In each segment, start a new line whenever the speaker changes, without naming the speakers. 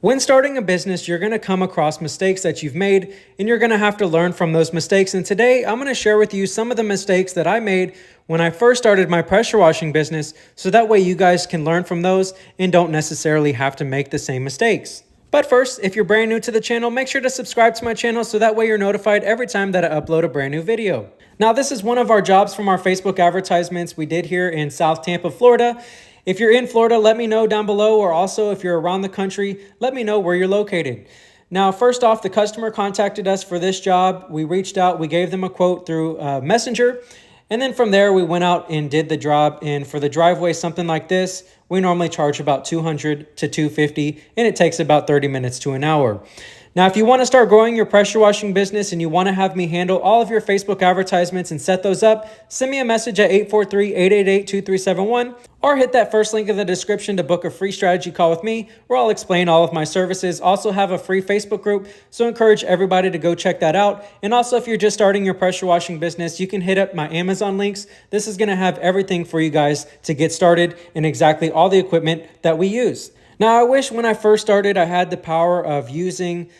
When starting a business, you're going to come across mistakes that you've made, and you're going to have to learn from those mistakes. And today, I'm going to share with you some of the mistakes that I made when I first started my pressure washing business, so that way you guys can learn from those and don't necessarily have to make the same mistakes. But first, if you're brand new to the channel, make sure to subscribe to my channel so that way you're notified every time that I upload a brand new video. Now, this is one of our jobs from our Facebook advertisements we did here in South Tampa, Florida. If you're in Florida, let me know down below, or also if you're around the country, let me know where you're located. Now, first off, the customer contacted us for this job. We reached out, we gave them a quote through Messenger, and then from there, we went out and did the job. And for the driveway, something like this, we normally charge about $200 to $250, and it takes about 30 minutes to an hour. Now, if you want to start growing your pressure washing business and you want to have me handle all of your Facebook advertisements and set those up, send me a message at 843-888-2371 or hit that first link in the description to book a free strategy call with me where I'll explain all of my services. Also have a free Facebook group, so encourage everybody to go check that out. And also, if you're just starting your pressure washing business, you can hit up my Amazon links. This is going to have everything for you guys to get started and exactly all the equipment that we use. Now, I wish when I first started, I had the power of using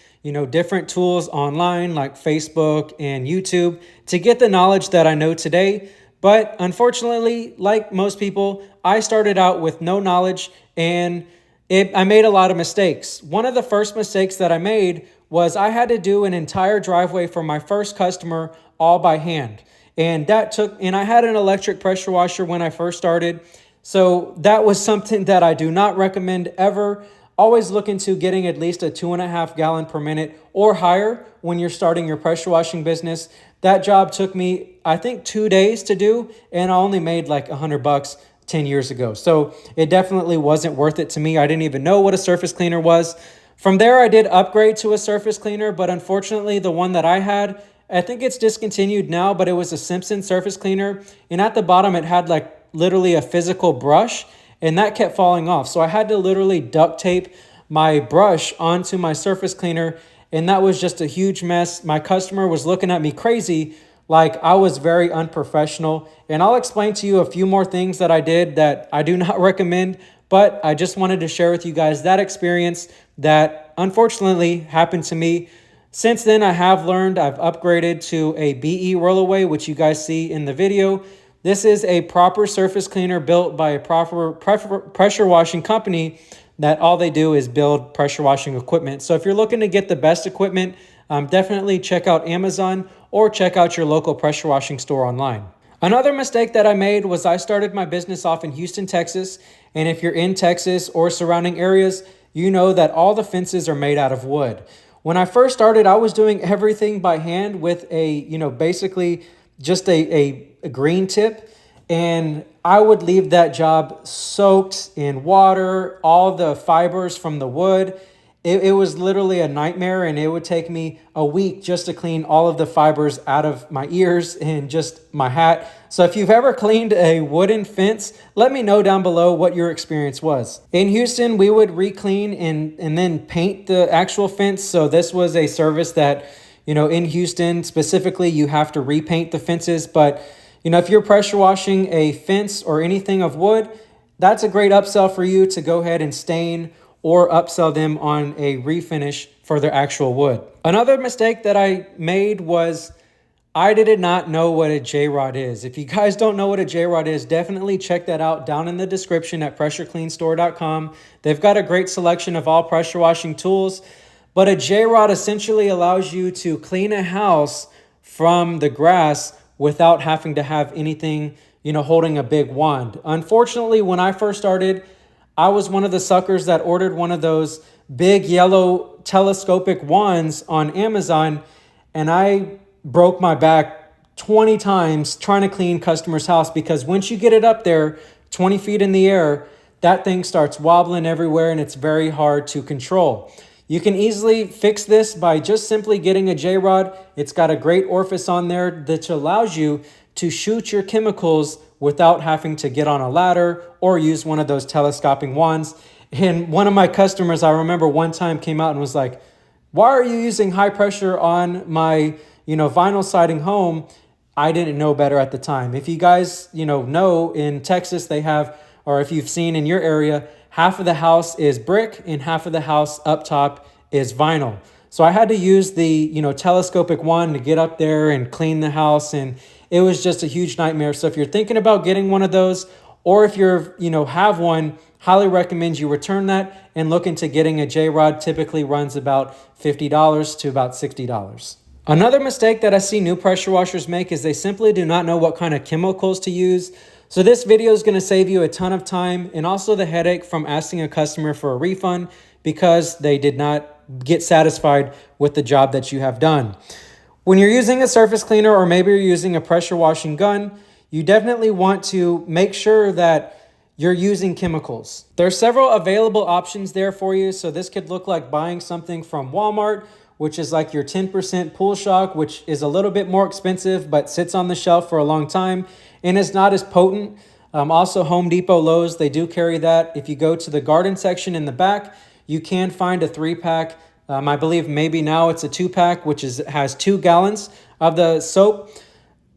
different tools online like Facebook and YouTube to get the knowledge that I know today. But unfortunately, like most people, I started out with no knowledge and I made a lot of mistakes. One of the first mistakes that I made was I had to do an entire driveway for my first customer all by hand. And I had an electric pressure washer when I first started. So that was something that I do not recommend ever. Always look into getting at least a 2.5 gallon per minute or higher when you're starting your pressure washing business. That job took me, I think, 2 days to do, and I only made like $100 10 years ago. So it definitely wasn't worth it to me. I didn't even know what a surface cleaner was. From there, I did upgrade to a surface cleaner, but unfortunately, the one that I had, I think it's discontinued now, but it was a Simpson surface cleaner. And at the bottom, it had like literally a physical brush, and that kept falling off. So I had to literally duct tape my brush onto my surface cleaner, and that was just a huge mess. My customer was looking at me crazy, like I was very unprofessional. And I'll explain to you a few more things that I did that I do not recommend, but I just wanted to share with you guys that experience that unfortunately happened to me. Since then, I have learned. I've upgraded to a BE roll-away, which you guys see in the video. This is a proper surface cleaner built by a proper pressure washing company that all they do is build pressure washing equipment. So if you're looking to get the best equipment, definitely check out Amazon or check out your local pressure washing store online. Another mistake that I made was I started my business off in Houston, Texas. And if you're in Texas or surrounding areas, you know that all the fences are made out of wood. When I first started, I was doing everything by hand with basically just a green tip, and I would leave that job soaked in water, all the fibers from the wood. It was literally a nightmare, and it would take me a week just to clean all of the fibers out of my ears and just my hat. So if you've ever cleaned a wooden fence, let me know down below what your experience was. In Houston, we would re-clean and then paint the actual fence. So this was a service that, in Houston specifically, you have to repaint the fences. But, if you're pressure washing a fence or anything of wood, that's a great upsell for you to go ahead and stain or upsell them on a refinish for their actual wood. Another mistake that I made was I did not know what a J-rod is. If you guys don't know what a J-rod is, definitely check that out down in the description at pressurecleanstore.com. They've got a great selection of all pressure washing tools. But a J-rod essentially allows you to clean a house from the grass without having to have anything, holding a big wand. Unfortunately, when I first started, I was one of the suckers that ordered one of those big yellow telescopic wands on Amazon, and I broke my back 20 times trying to clean customers' house, because once you get it up there 20 feet in the air, that thing starts wobbling everywhere and it's very hard to control. You can easily fix this by just simply getting a J-rod. It's got a great orifice on there that allows you to shoot your chemicals without having to get on a ladder or use one of those telescoping wands. And one of my customers, I remember one time, came out and was like, "Why are you using high pressure on my, vinyl siding home?" I didn't know better at the time. If you guys, know in Texas they have, or if you've seen in your area, half of the house is brick and half of the house up top is vinyl. So I had to use the, telescopic wand to get up there and clean the house, and it was just a huge nightmare. So if you're thinking about getting one of those, or if you're, have one, highly recommend you return that and look into getting a J-Rod. Typically runs about $50 to about $60. Another mistake that I see new pressure washers make is they simply do not know what kind of chemicals to use. So this video is going to save you a ton of time and also the headache from asking a customer for a refund because they did not get satisfied with the job that you have done. When you're using a surface cleaner, or maybe you're using a pressure washing gun, you definitely want to make sure that you're using chemicals. There are several available options there for you. So this could look like buying something from Walmart, which is like your 10% Pool Shock, which is a little bit more expensive, but sits on the shelf for a long time and is not as potent. Also Home Depot, Lowe's, they do carry that. If you go to the garden section in the back, you can find a 3-pack. I believe maybe now it's a 2-pack, which has 2 gallons of the soap.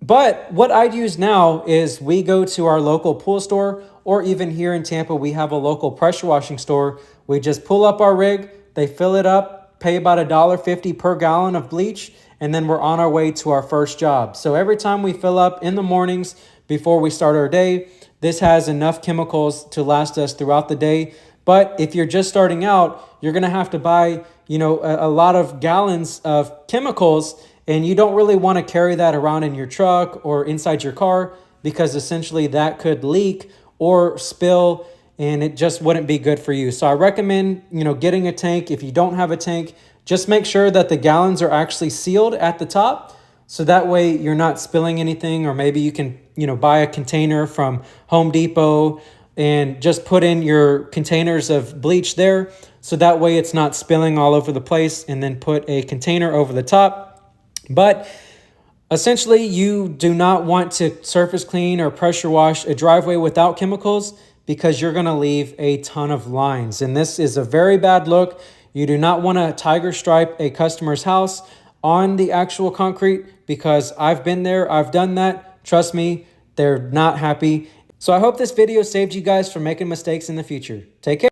But what I'd use now is we go to our local pool store, or even here in Tampa, we have a local pressure washing store. We just pull up our rig, they fill it up, pay about $1.50 per gallon of bleach, and then we're on our way to our first job. So every time we fill up in the mornings before we start our day, this has enough chemicals to last us throughout the day. But if you're just starting out, you're going to have to buy, a lot of gallons of chemicals, and you don't really want to carry that around in your truck or inside your car because essentially that could leak or spill, and it just wouldn't be good for you. So I recommend, getting a tank. If you don't have a tank, just make sure that the gallons are actually sealed at the top. So that way you're not spilling anything, or maybe you can, buy a container from Home Depot and just put in your containers of bleach there. So that way it's not spilling all over the place, and then put a container over the top. But essentially, you do not want to surface clean or pressure wash a driveway without chemicals because you're going to leave a ton of lines. And this is a very bad look. You do not want to tiger stripe a customer's house on the actual concrete because I've been there. I've done that. Trust me, they're not happy. So I hope this video saved you guys from making mistakes in the future. Take care.